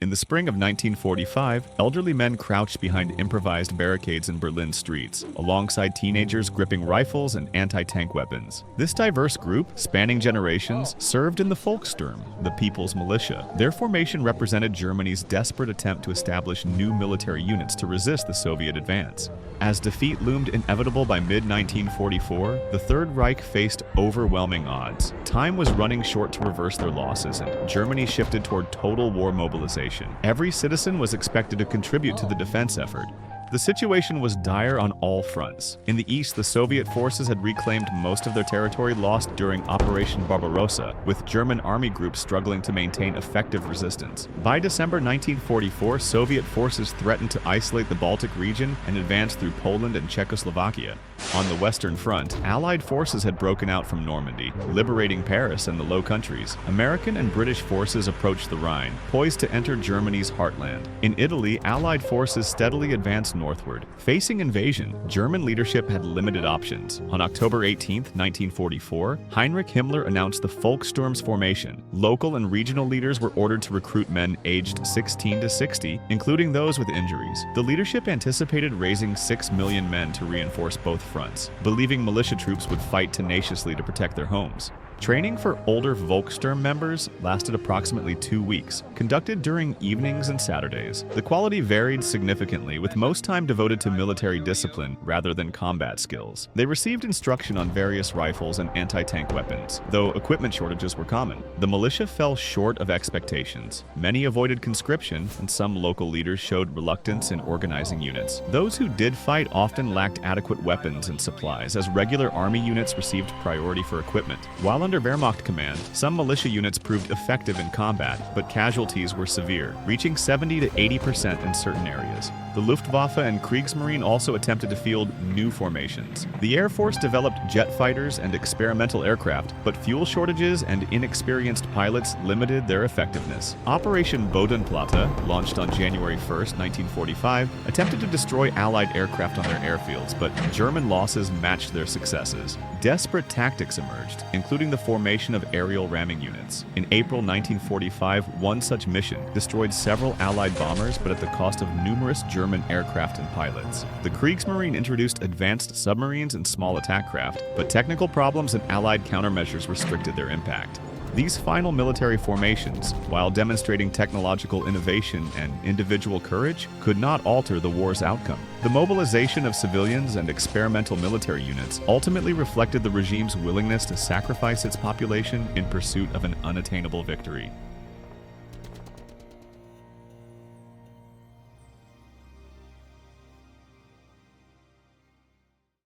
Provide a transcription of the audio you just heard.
In the spring of 1945, elderly men crouched behind improvised barricades in Berlin streets, alongside teenagers gripping rifles and anti-tank weapons. This diverse group, spanning generations, served in the Volkssturm, the People's Militia. Their formation represented Germany's desperate attempt to establish new military units to resist the Soviet advance. As defeat loomed inevitable by mid-1944, the Third Reich faced overwhelming odds. Time was running short to reverse their losses, and Germany shifted toward total war mobilization. Every citizen was expected to contribute to the defense effort. The situation was dire on all fronts. In the east, the Soviet forces had reclaimed most of their territory lost during Operation Barbarossa, with German army groups struggling to maintain effective resistance. By December 1944, Soviet forces threatened to isolate the Baltic region and advance through Poland and Czechoslovakia. On the Western Front, Allied forces had broken out from Normandy, liberating Paris and the Low Countries. American and British forces approached the Rhine, poised to enter Germany's heartland. In Italy, Allied forces steadily advanced northward. Facing invasion, German leadership had limited options. On October 18, 1944, Heinrich Himmler announced the Volkssturm's formation. Local and regional leaders were ordered to recruit men aged 16 to 60, including those with injuries. The leadership anticipated raising 6 million men to reinforce both fronts, believing militia troops would fight tenaciously to protect their homes. Training for older Volkssturm members lasted approximately 2 weeks, conducted during evenings and Saturdays. The quality varied significantly, with most time devoted to military discipline rather than combat skills. They received instruction on various rifles and anti-tank weapons, though equipment shortages were common. The militia fell short of expectations. Many avoided conscription, and some local leaders showed reluctance in organizing units. Those who did fight often lacked adequate weapons and supplies, as regular army units received priority for equipment. While under Wehrmacht command, some militia units proved effective in combat, but casualties were severe, reaching 70 to 80% in certain areas. The Luftwaffe and Kriegsmarine also attempted to field new formations. The Air Force developed jet fighters and experimental aircraft, but fuel shortages and inexperienced pilots limited their effectiveness. Operation Bodenplatte, launched on January 1, 1945, attempted to destroy Allied aircraft on their airfields, but German losses matched their successes. Desperate tactics emerged, including the formation of aerial ramming units. In April 1945, one such mission destroyed several Allied bombers, but at the cost of numerous German aircraft and pilots. The Kriegsmarine introduced advanced submarines and small attack craft, but technical problems and Allied countermeasures restricted their impact. These final military formations, while demonstrating technological innovation and individual courage, could not alter the war's outcome. The mobilization of civilians and experimental military units ultimately reflected the regime's willingness to sacrifice its population in pursuit of an unattainable victory.